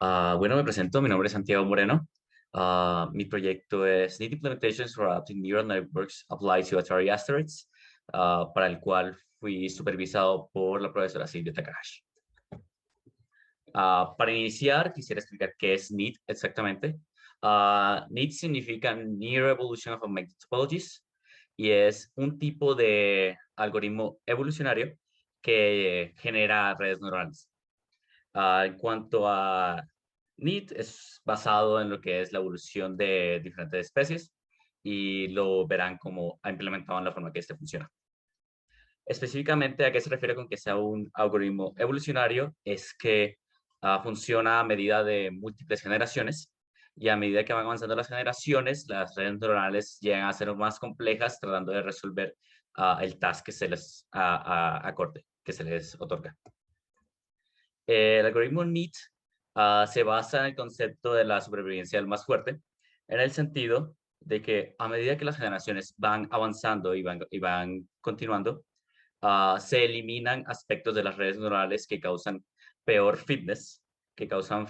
Bueno, me presento, mi nombre es Santiago Moreno. Mi proyecto es Neat Implementations for Adaptive Neural Networks Applied to Atari Asteroids, para el cual fui supervisado por la profesora Silvia Takahashi. Para iniciar, quisiera explicar qué es NEAT exactamente. NEAT significa Near Evolution of Augmented Topologies y es un tipo de algoritmo evolucionario que genera redes neuronales. En cuanto a NEAT, es basado en lo que es la evolución de diferentes especies y lo verán como ha implementado en la forma que este funciona. Específicamente, ¿a qué se refiere con que sea un algoritmo evolucionario? Es que funciona a medida de múltiples generaciones y a medida que van avanzando las generaciones, las redes neuronales llegan a ser más complejas tratando de resolver el task que se les acorde, que se les otorga. El algoritmo NEAT se basa en el concepto de la supervivencia del más fuerte, en el sentido de que a medida que las generaciones van avanzando y van continuando, se eliminan aspectos de las redes neuronales que causan peor fitness, que causan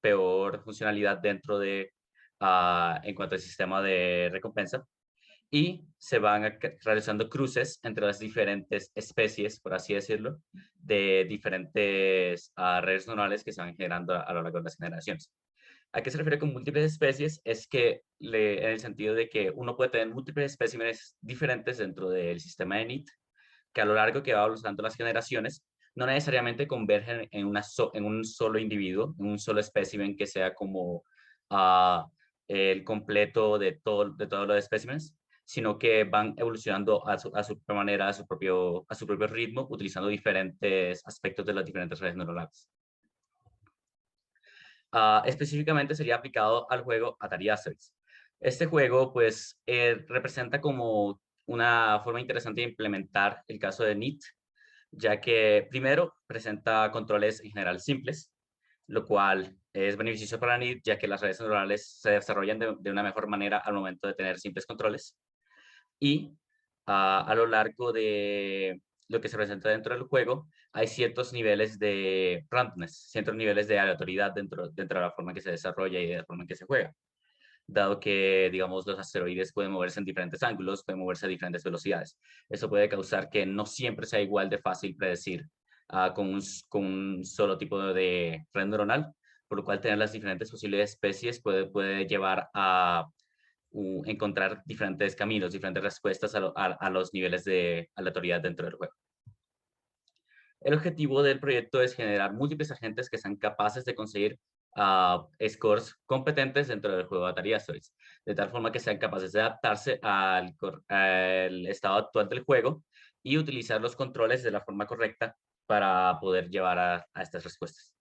peor funcionalidad dentro de, en cuanto al sistema de recompensa, y se van realizando cruces entre las diferentes especies, por así decirlo, de diferentes redes neuronales que se van generando a lo largo de las generaciones. ¿A qué se refiere con múltiples especies? Es que en el sentido de que uno puede tener múltiples especímenes diferentes dentro del sistema de NEAT, que a lo largo que va evolucionando las generaciones, no necesariamente convergen en un solo individuo, en un solo espécimen que sea como el completo de todos los especímenes, sino que van evolucionando a su propia manera, a su propio ritmo, utilizando diferentes aspectos de las diferentes redes neuronales. Específicamente sería aplicado al juego Atari Asteroids. Este juego, pues, representa como una forma interesante de implementar el caso de NEAT, ya que primero presenta controles en general simples, lo cual es beneficioso para NEAT, ya que las redes neuronales se desarrollan de una mejor manera al momento de tener simples controles. Y a lo largo de lo que se presenta dentro del juego, hay ciertos niveles de randomness, ciertos niveles de aleatoriedad dentro de la forma en que se desarrolla y de la forma en que se juega, dado que, digamos, los asteroides pueden moverse en diferentes ángulos, pueden moverse a diferentes velocidades. Eso puede causar que no siempre sea igual de fácil predecir con un solo tipo de red neuronal, por lo cual tener las diferentes posibles especies puede llevar a encontrar diferentes caminos, diferentes respuestas a los niveles de aleatoriedad dentro del juego. El objetivo del proyecto es generar múltiples agentes que sean capaces de conseguir scores competentes dentro del juego de Atari Asteroids, de tal forma que sean capaces de adaptarse al estado actual del juego y utilizar los controles de la forma correcta para poder llevar a estas respuestas.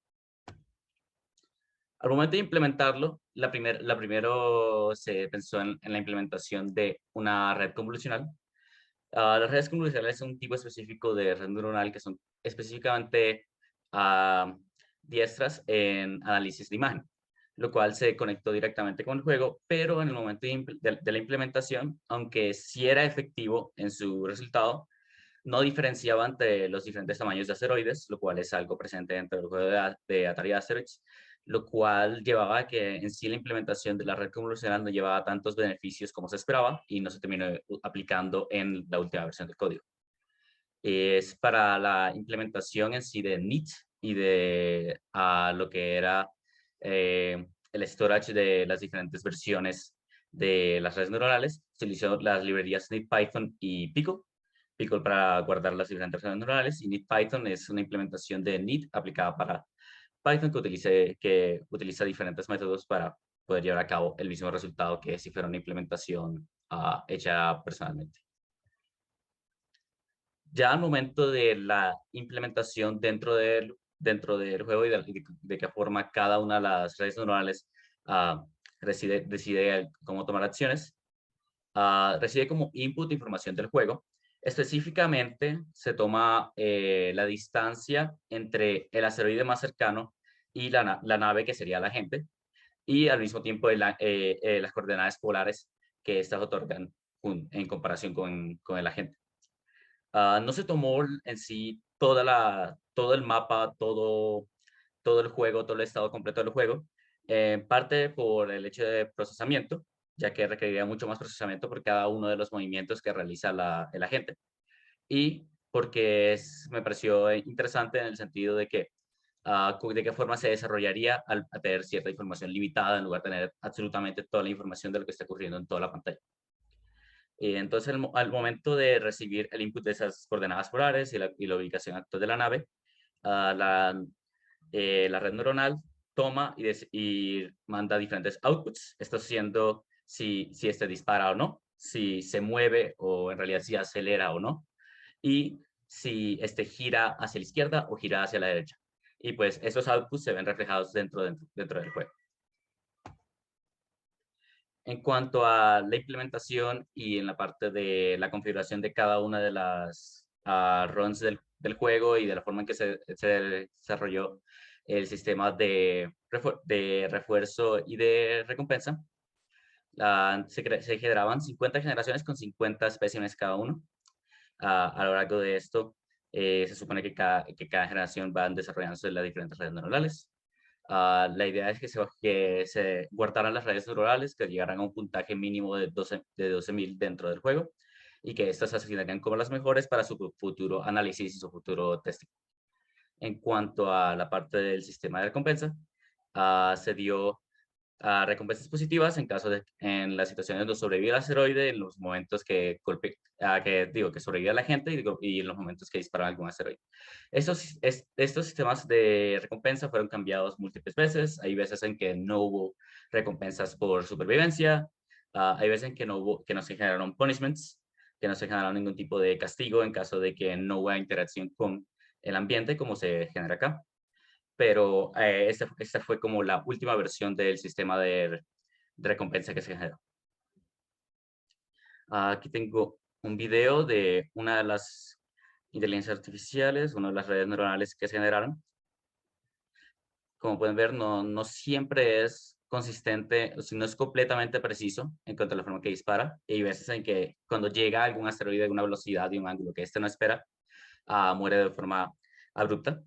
Al momento de implementarlo, la primero se pensó en la implementación de una red convolucional. Las redes convolucionales son un tipo específico de red neuronal que son específicamente ah, diestras en análisis de imagen, lo cual se conectó directamente con el juego, pero en el momento de la implementación, aunque sí era efectivo en su resultado, no diferenciaba entre los diferentes tamaños de asteroides, lo cual es algo presente dentro del juego de Atari Asteroids, lo cual llevaba a que en sí la implementación de la red convolucional no llevaba tantos beneficios como se esperaba y no se terminó aplicando en la última versión del código. Es para la implementación en sí de NEAT y de lo que era el storage de las diferentes versiones de las redes neuronales, se utilizó las librerías NeatPython y Pickle. Pickle para guardar las diferentes redes neuronales y NeatPython es una implementación de NEAT aplicada para Python que utiliza diferentes métodos para poder llevar a cabo el mismo resultado que si fuera una implementación hecha personalmente. Ya al momento de la implementación dentro del juego y de qué forma cada una de las redes neuronales decide cómo tomar acciones, recibe como input información del juego. Específicamente se toma la distancia entre el asteroide más cercano y la nave que sería la gente, y al mismo tiempo las coordenadas polares que estas otorgan en comparación con el agente. No se tomó en sí todo el mapa, todo el juego, todo el estado completo del juego, en parte por el hecho de procesamiento, ya que requeriría mucho más procesamiento por cada uno de los movimientos que realiza el agente, y porque me pareció interesante en el sentido de que de qué forma se desarrollaría al a tener cierta información limitada en lugar de tener absolutamente toda la información de lo que está ocurriendo en toda la pantalla. Y entonces, al momento de recibir el input de esas coordenadas polares y la ubicación actual de la nave, ah, la, la red neuronal toma y manda diferentes outputs, esto siendo si este dispara o no, si se mueve o en realidad si acelera o no, y si este gira hacia la izquierda o gira hacia la derecha. Y pues esos outputs se ven reflejados dentro del juego. En cuanto a la implementación y en la parte de la configuración de cada una de las runs del juego y de la forma en que se desarrolló el sistema de refuerzo y de recompensa, se generaban 50 generaciones con 50 especímenes cada uno. A lo largo de esto, se supone que cada generación van desarrollándose las diferentes redes neuronales. La idea es que se guardaran las redes neuronales, que llegaran a un puntaje mínimo de 12.000 dentro del juego y que estas se asignarían como las mejores para su futuro análisis y su futuro testing. En cuanto a la parte del sistema de recompensa, se dio recompensas positivas en caso de, en las situaciones donde sobrevive el asteroide, en los momentos que sobrevive la gente y en los momentos que dispara algún asteroide. Estos sistemas de recompensa fueron cambiados múltiples veces. Hay veces en que no hubo recompensas por supervivencia. Hay veces en que que no se generaron punishments, que no se generaron ningún tipo de castigo en caso de que no hubiera interacción con el ambiente como se genera acá. Pero esta fue como la última versión del sistema de recompensa que se generó. Aquí tengo un video de una de las inteligencias artificiales, una de las redes neuronales que se generaron. Como pueden ver, no siempre es consistente, o sea, no es completamente preciso en cuanto a la forma que dispara. Y hay veces en que cuando llega algún asteroide de una velocidad y un ángulo que este no espera, muere de forma abrupta.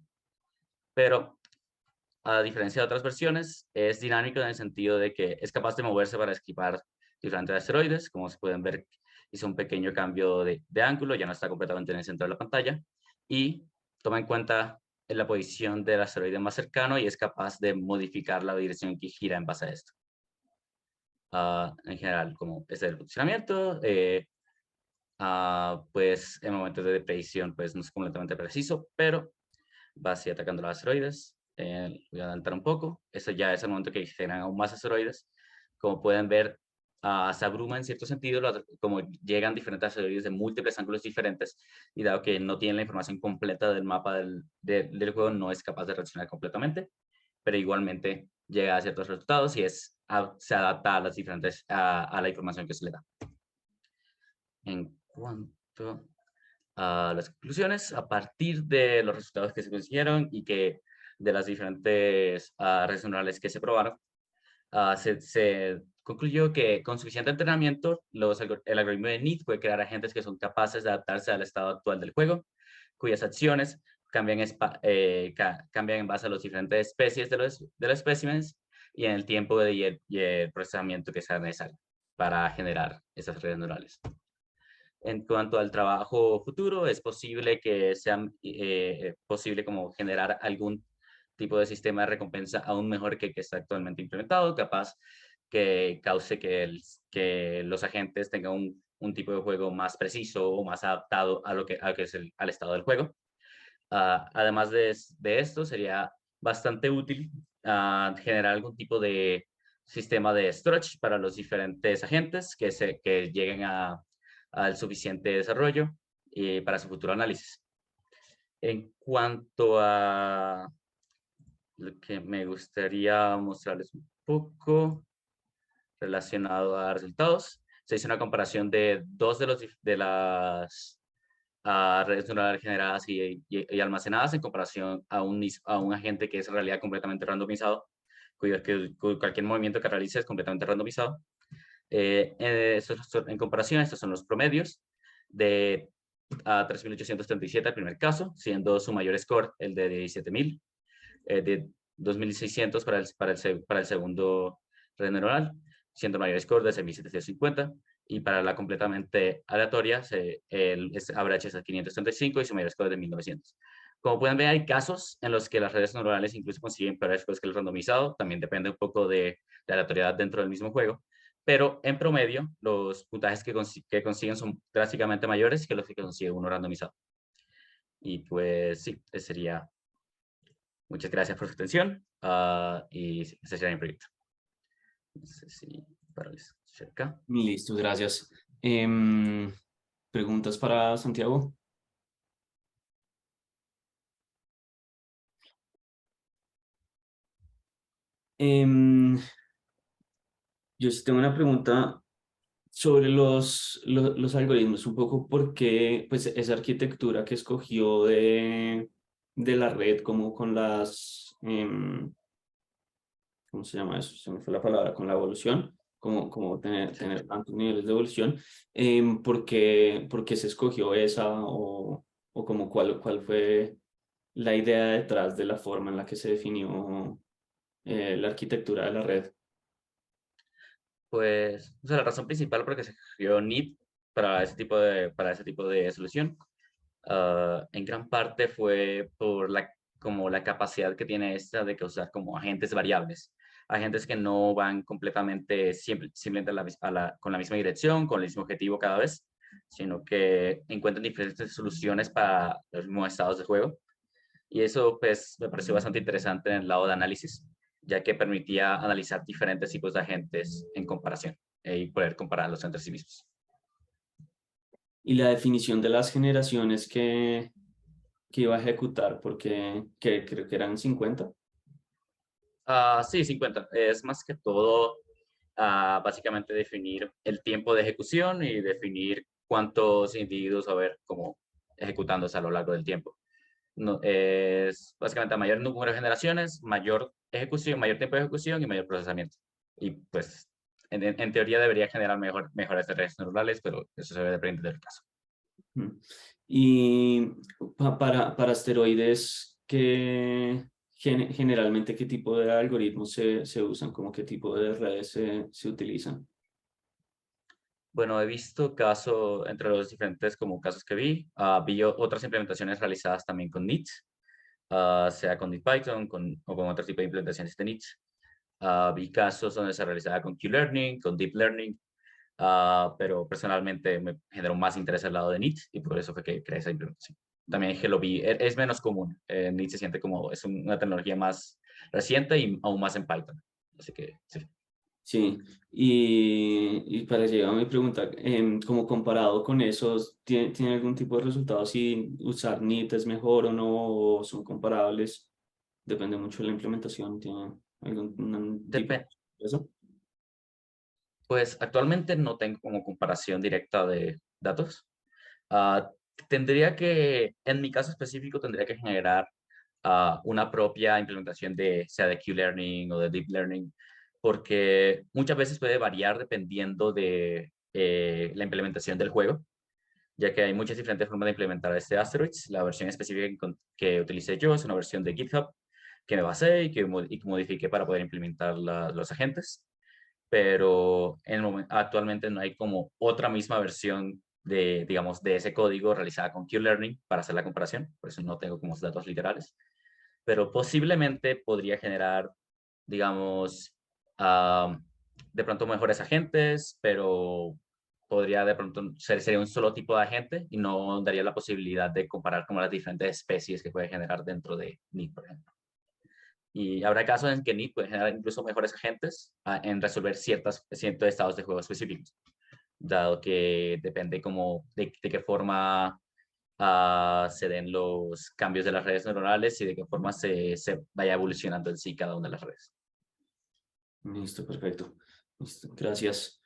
Pero a diferencia de otras versiones, es dinámico en el sentido de que es capaz de moverse para esquivar diferentes asteroides. Como se pueden ver, hizo un pequeño cambio de ángulo, ya no está completamente en el centro de la pantalla. Y toma en cuenta la posición del asteroide más cercano y es capaz de modificar la dirección en que gira en base a esto. En general, como es el funcionamiento, pues en momentos de predicción pues no es completamente preciso, pero va así atacando los asteroides. Voy a adelantar un poco. Eso ya es el momento que generan aún más asteroides. Como pueden ver, se abruma en cierto sentido, como llegan diferentes asteroides de múltiples ángulos diferentes, y dado que no tienen la información completa del mapa del juego, no es capaz de reaccionar completamente, pero igualmente llega a ciertos resultados y se adapta a las diferentes, a la información que se le da. En cuanto a las conclusiones, a partir de los resultados que se consiguieron y que de las diferentes redes neuronales que se probaron, se concluyó que con suficiente entrenamiento, el algoritmo de NEAT puede crear agentes que son capaces de adaptarse al estado actual del juego, cuyas acciones cambian en base a las diferentes especies de los especímenes y en el tiempo y el procesamiento que sea necesario para generar esas redes neurales. En cuanto al trabajo futuro, es posible que sea posible como generar algún tipo de sistema de recompensa aún mejor que el que está actualmente implementado, capaz que cause que los agentes tengan un tipo de juego más preciso o más adaptado a lo que es al estado del juego. Además de esto, sería bastante útil generar algún tipo de sistema de storage para los diferentes agentes que lleguen al suficiente desarrollo para su futuro análisis. En cuanto a lo que me gustaría mostrarles un poco relacionado a resultados, se hizo una comparación de dos de las redes neuronales generadas y almacenadas en comparación a un agente que es en realidad completamente randomizado, cualquier movimiento que realice es completamente randomizado. En comparación, estos son los promedios de 3.837 el primer caso, siendo su mayor score el de 17.000. De 2600 para el segundo red neuronal, siendo el mayor score de 6750. Y para la completamente aleatoria, el average es de 535 y su mayor score es de 1900. Como pueden ver, hay casos en los que las redes neuronales incluso consiguen peores scores que el randomizado. También depende un poco de la aleatoriedad dentro del mismo juego. Pero en promedio, los puntajes que consiguen son drásticamente mayores que los que consigue uno randomizado. Y pues sí, ese sería. Muchas gracias por su atención. Y ese sería mi proyecto. No sé si para cerca. Listo, gracias. ¿Preguntas para Santiago? Em, yo sí tengo una pregunta sobre los algoritmos, un poco por qué pues, esa arquitectura que escogió de la red, como con ¿cómo se llama eso? Se me fue la palabra, con la evolución, como Sí. tener tantos niveles de evolución. Por qué se escogió esa o como cuál fue la idea detrás de la forma en la que se definió la arquitectura de la red? Pues, o sea, la razón principal por la que se escogió NIP para ese tipo de solución, en gran parte fue por como la capacidad que tiene esta de causar como agentes variables, agentes que no van completamente simplemente con la misma dirección, con el mismo objetivo cada vez, sino que encuentran diferentes soluciones para los mismos estados de juego. Y eso pues me pareció bastante interesante en el lado de análisis, ya que permitía analizar diferentes tipos de agentes en comparación y poder compararlos entre sí mismos. Y la definición de las generaciones que iba a ejecutar, porque creo que eran 50. Sí, 50. Es más que todo básicamente definir el tiempo de ejecución y definir cuántos individuos va a haber como ejecutándose a lo largo del tiempo. No, es básicamente a mayor número de generaciones, mayor ejecución, mayor tiempo de ejecución y mayor procesamiento. Y pues en teoría debería generar mejores redes neuronales, pero eso se debe depender del caso. Mm. Y para asteroides, generalmente qué tipo de algoritmos se usan, como qué tipo de redes se utilizan? Bueno, he visto casos, entre los diferentes como casos que vi, vi otras implementaciones realizadas también con NIT, sea con NIT-Python o con otro tipo de implementaciones de NIT. Vi casos donde se realizaba con Q-Learning, con Deep Learning, pero personalmente me generó más interés al lado de NIT y por eso fue que creé esa implementación. También es que lo vi, es menos común. NIT se siente como, es una tecnología más reciente y aún más en Python. Así que sí. Sí, y para llegar a mi pregunta, como comparado con esos, ¿tiene algún tipo de resultado si usar NIT es mejor o no, o son comparables? Depende mucho de la implementación, ¿tiene algún tipo Dep- de eso? pues actualmente no tengo como comparación directa de datos. Ah, en mi caso específico, tendría que generar una propia implementación sea de Q-Learning o de Deep Learning, porque muchas veces puede variar dependiendo de la implementación del juego, ya que hay muchas diferentes formas de implementar este Asteroids. La versión específica que utilicé yo es una versión de GitHub que me basé y que modifiqué para poder implementar los agentes, pero actualmente no hay como otra misma versión de, digamos, de ese código realizada con Q-Learning para hacer la comparación, por eso no tengo como datos literales, pero posiblemente podría generar, digamos, ah, de pronto mejores agentes, pero podría de pronto sería un solo tipo de agente y no daría la posibilidad de comparar como las diferentes especies que puede generar dentro de NIC, por ejemplo. Y habrá casos en que NIC puede generar incluso mejores agentes en resolver ciertos estados de juego específicos, dado que depende como de qué forma se den los cambios de las redes neuronales y de qué forma se vaya evolucionando en sí cada una de las redes. Listo, perfecto. Listo, gracias.